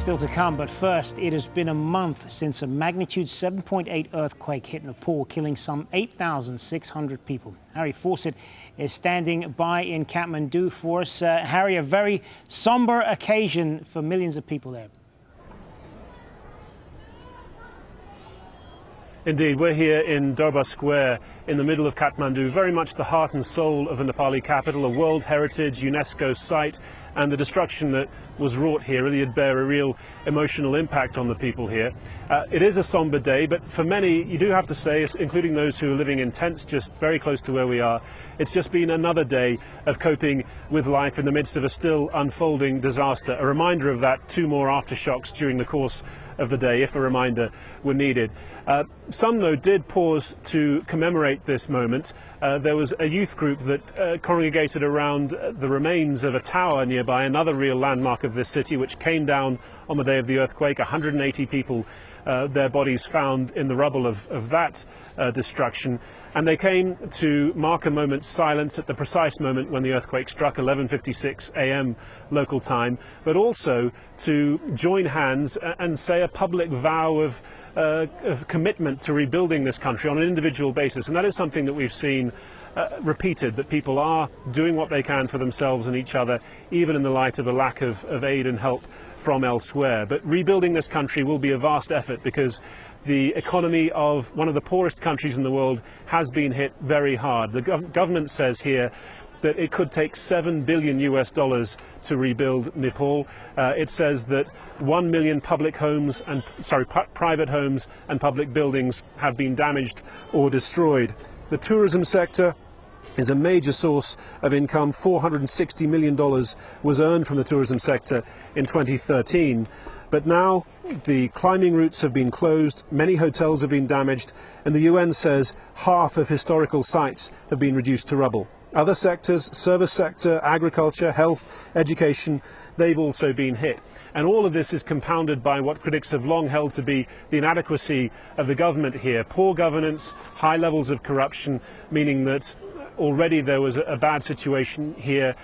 still to come, but first, it has been a month since a magnitude 7.8 earthquake hit Nepal, killing some 8,600 people. Harry Fawcett is standing by in Kathmandu for us. Harry, a very somber occasion for millions of people there. Indeed, we're here in Durbar Square in the middle of Kathmandu, very much the heart and soul of the Nepali capital, a World Heritage UNESCO site, and the destruction that was wrought here really did bear a real emotional impact on the people here. It is a somber day, but for many, you do have to say, including those who are living in tents just very close to where we are, it's just been another day of coping with life in the midst of a still unfolding disaster. A reminder of that, 2 more aftershocks during the course of the day, if a reminder were needed. Some, though, did pause to commemorate this moment. There was a youth group that congregated around the remains of a tower nearby, another real landmark of this city, which came down on the day of the earthquake. 180 people, their bodies found in the rubble of that destruction. And they came to mark a moment's silence at the precise moment when the earthquake struck, 11:56 a.m. local time, but also to join hands and say a public vow of commitment to rebuilding this country on an individual basis. And that is something that we've seen repeated, that people are doing what they can for themselves and each other, even in the light of a lack of aid and help from elsewhere. But rebuilding this country will be a vast effort, because the economy of one of the poorest countries in the world has been hit very hard. The government says here that it could take $7 billion to rebuild Nepal. It says that 1 million private homes and public buildings have been damaged or destroyed. The tourism sector is a major source of income. $460 million was earned from the tourism sector in 2013. But now the climbing routes have been closed, many hotels have been damaged, and the UN says half of historical sites have been reduced to rubble. Other sectors, service sector, agriculture, health, education, they've also been hit. And all of this is compounded by what critics have long held to be the inadequacy of the government here. Poor governance, high levels of corruption, meaning that already there was a bad situation here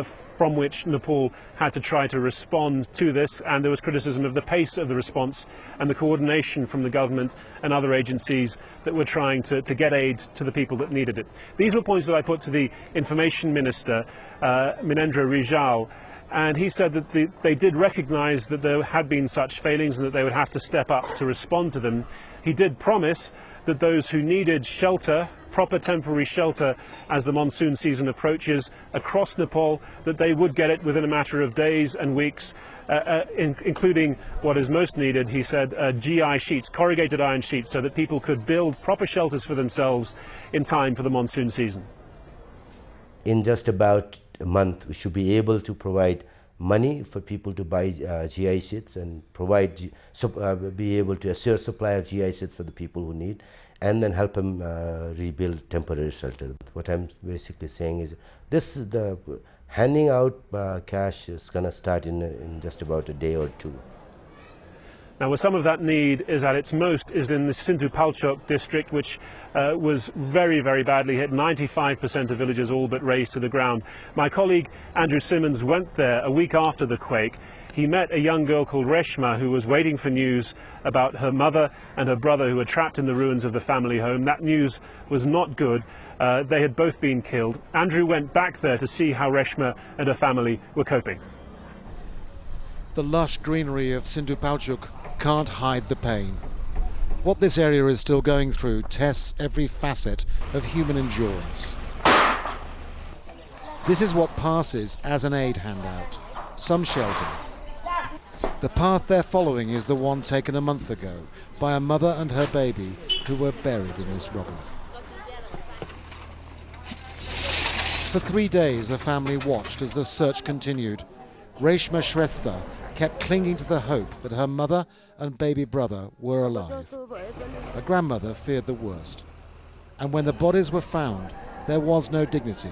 from which Nepal had to try to respond to this, and there was criticism of the pace of the response and the coordination from the government and other agencies that were trying to get aid to the people that needed it. These were points that I put to the Information Minister, Minendra Rijal, and he said that they did recognise that there had been such failings and that they would have to step up to respond to them. He did promise that those who needed shelter, proper temporary shelter as the monsoon season approaches across Nepal, that they would get it within a matter of days and weeks, including what is most needed, he said, GI sheets, corrugated iron sheets, so that people could build proper shelters for themselves in time for the monsoon season. In just about a month, we should be able to provide money for people to buy GI sheets and be able to assure supply of GI sheets for the people who need, and then help them rebuild temporary shelter. What I'm basically saying is the handing out cash is going to start in just about a day or two. Now, where some of that need is at its most is in the Sindhu Palchok district, which was very, very badly hit. 95% of villages all but razed to the ground. My colleague Andrew Simmons went there a week after the quake. He met a young girl called Reshma who was waiting for news about her mother and her brother who were trapped in the ruins of the family home. That news was not good. They had both been killed. Andrew went back there to see how Reshma and her family were coping. The lush greenery of Sindhu Palchok can't hide the pain. What this area is still going through tests every facet of human endurance. This is what passes as an aid handout, some shelter. The path they're following is the one taken a month ago by a mother and her baby who were buried in this rubble. For 3 days, the family watched as the search continued. Reshma Shrestha kept clinging to the hope that her mother and baby brother were alive. Her grandmother feared the worst. And when the bodies were found, there was no dignity,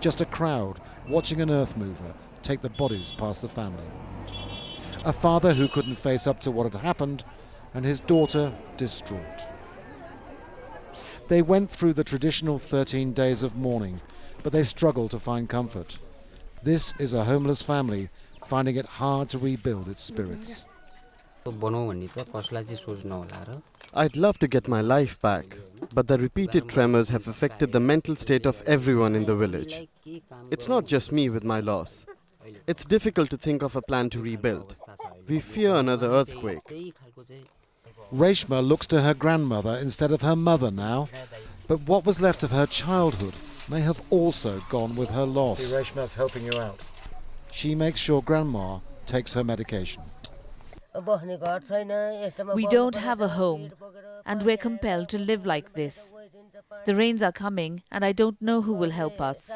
just a crowd watching an earth mover take the bodies past the family. A father who couldn't face up to what had happened, and his daughter distraught. They went through the traditional 13 days of mourning, but they struggled to find comfort. This is a homeless family finding it hard to rebuild its spirits. I'd love to get my life back, but the repeated tremors have affected the mental state of everyone in the village. It's not just me with my loss. It's difficult to think of a plan to rebuild. We fear another earthquake. Reshma looks to her grandmother instead of her mother now, but what was left of her childhood may have also gone with her loss. Reshma's helping you out. She makes sure Grandma takes her medication. We don't have a home, and we're compelled to live like this. The rains are coming, and I don't know who will help us.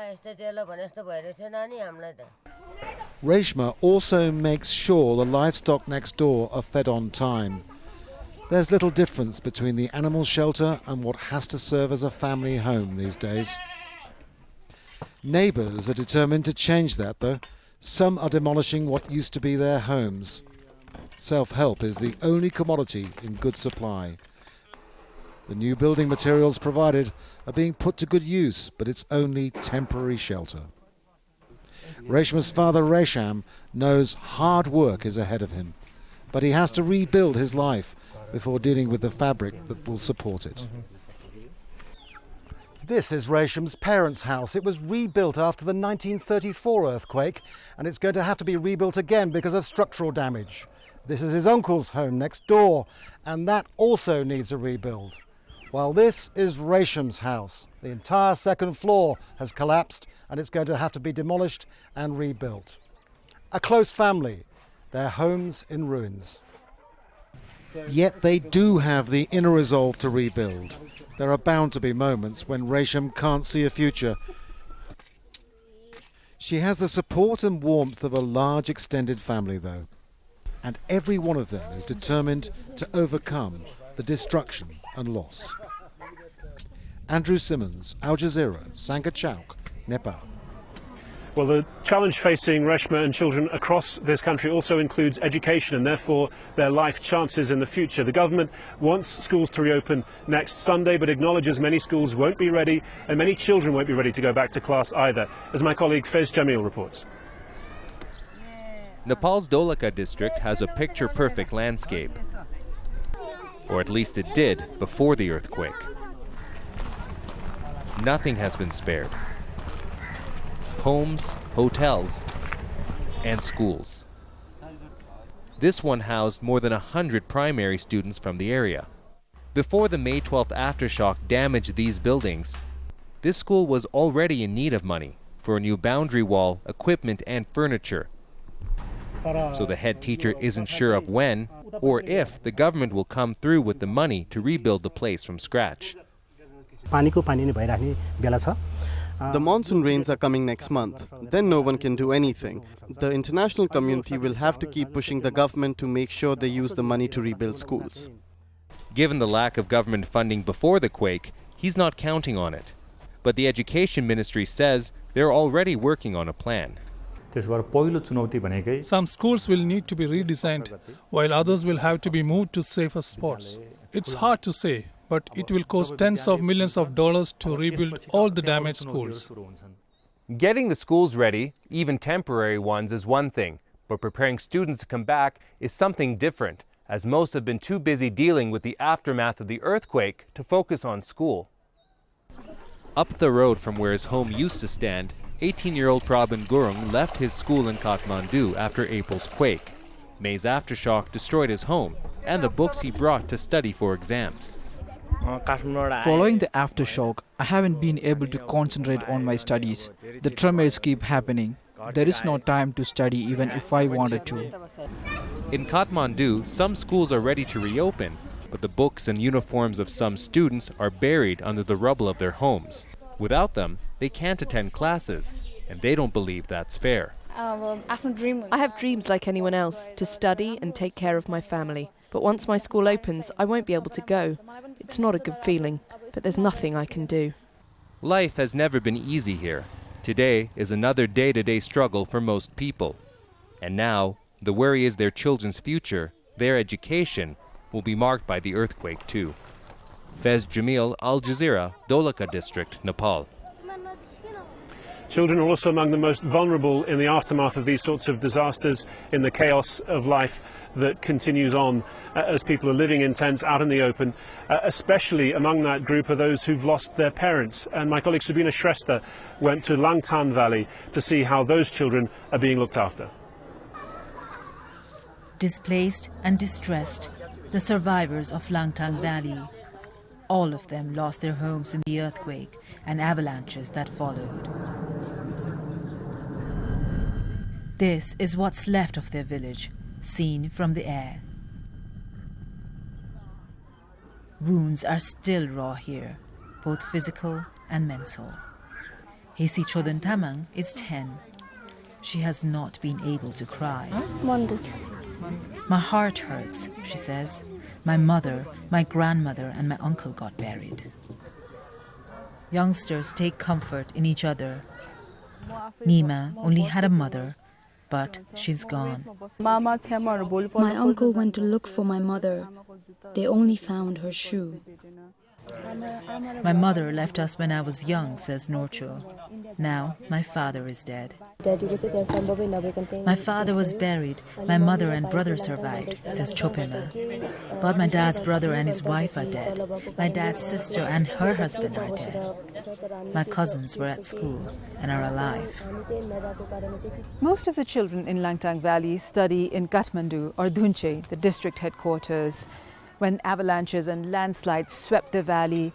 Reshma also makes sure the livestock next door are fed on time. There's little difference between the animal shelter and what has to serve as a family home these days. Neighbours are determined to change that, though. Some are demolishing what used to be their homes. Self-help is the only commodity in good supply. The new building materials provided are being put to good use, but it's only temporary shelter. Reshma's father, Resham, knows hard work is ahead of him, but he has to rebuild his life before dealing with the fabric that will support it. This is Resham's parents' house. It was rebuilt after the 1934 earthquake, and it's going to have to be rebuilt again because of structural damage. This is his uncle's home next door, and that also needs a rebuild. While this is Resham's house. The entire second floor has collapsed, and it's going to have to be demolished and rebuilt. A close family, their homes in ruins. Yet they do have the inner resolve to rebuild. There are bound to be moments when Resham can't see a future. She has the support and warmth of a large extended family, though. And every one of them is determined to overcome the destruction and loss. Andrew Simmons, Al Jazeera, Sangha Chowk, Nepal. Well, the challenge facing Reshma and children across this country also includes education and therefore their life chances in the future. The government wants schools to reopen next Sunday, but acknowledges many schools won't be ready and many children won't be ready to go back to class either, as my colleague Fez Jamil reports. Nepal's Dholaka district has a picture-perfect landscape. Or at least it did before the earthquake. Nothing has been spared. Homes, hotels, and schools. This one housed more than 100 primary students from the area. Before the May 12th aftershock damaged these buildings, this school was already in need of money for a new boundary wall, equipment, and furniture. So the head teacher isn't sure of when or if the government will come through with the money to rebuild the place from scratch. The monsoon rains are coming next month. Then no one can do anything. The international community will have to keep pushing the government to make sure they use the money to rebuild schools. Given the lack of government funding before the quake, he's not counting on it. But the Education Ministry says they're already working on a plan. Some schools will need to be redesigned, while others will have to be moved to safer spots. It's hard to say, but it will cost tens of millions of dollars to rebuild all the damaged schools. Getting the schools ready, even temporary ones, is one thing, but preparing students to come back is something different, as most have been too busy dealing with the aftermath of the earthquake to focus on school. Up the road from where his home used to stand, 18-year-old Prabin Gurung left his school in Kathmandu after April's quake. May's aftershock destroyed his home and the books he brought to study for exams. Following the aftershock, I haven't been able to concentrate on my studies. The tremors keep happening. There is no time to study even if I wanted to. In Kathmandu, some schools are ready to reopen, but the books and uniforms of some students are buried under the rubble of their homes. Without them, they can't attend classes, and they don't believe that's fair. I have dreams like anyone else, to study and take care of my family. But once my school opens, I won't be able to go. It's not a good feeling, but there's nothing I can do. Life has never been easy here. Today is another day-to-day struggle for most people. And now, the worry is their children's future, their education, will be marked by the earthquake too. Fez Jamil, Al Jazeera, Dholaka District, Nepal. Children are also among the most vulnerable in the aftermath of these sorts of disasters, in the chaos of life that continues on as people are living in tents out in the open. Especially among that group are those who've lost their parents. And my colleague Sabina Shrestha went to Langtan Valley to see how those children are being looked after. Displaced and distressed, the survivors of Langtan Valley. All of them lost their homes in the earthquake and avalanches that followed. This is what's left of their village, seen from the air. Wounds are still raw here, both physical and mental. Hesi Chodan Tamang is 10. She has not been able to cry. My heart hurts, she says. My mother, my grandmother, and my uncle got buried. Youngsters take comfort in each other. Nima only had a mother, but she's gone. My uncle went to look for my mother. They only found her shoe. My mother left us when I was young, says Norcho. Now my father is dead. My father was buried. My mother and brother survived, says Chopema. But my dad's brother and his wife are dead. My dad's sister and her husband are dead. My cousins were at school and are alive. Most of the children in Langtan Valley study in Kathmandu or Dhunche, the district headquarters. When avalanches and landslides swept the valley,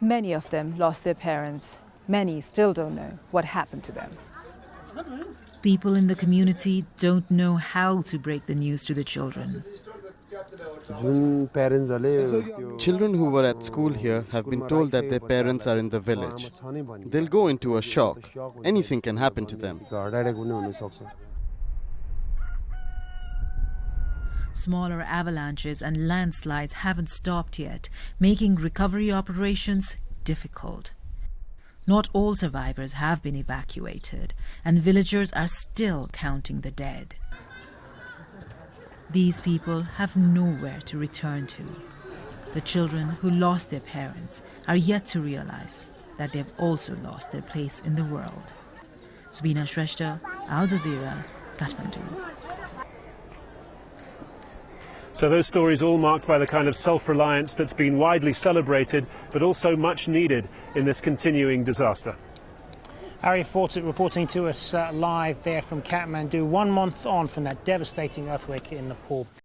many of them lost their parents. Many still don't know what happened to them. People in the community don't know how to break the news to the children. Children who were at school here have been told that their parents are in the village. They'll go into a shock. Anything can happen to them. Smaller avalanches and landslides haven't stopped yet, making recovery operations difficult. Not all survivors have been evacuated, and villagers are still counting the dead. These people have nowhere to return to. The children who lost their parents are yet to realize that they've also lost their place in the world. Sabina Shrestha, Al Jazeera, Kathmandu. So those stories all marked by the kind of self-reliance that's been widely celebrated, but also much needed in this continuing disaster. Harry Fawcett reporting to us live there from Kathmandu, 1 month on from that devastating earthquake in Nepal.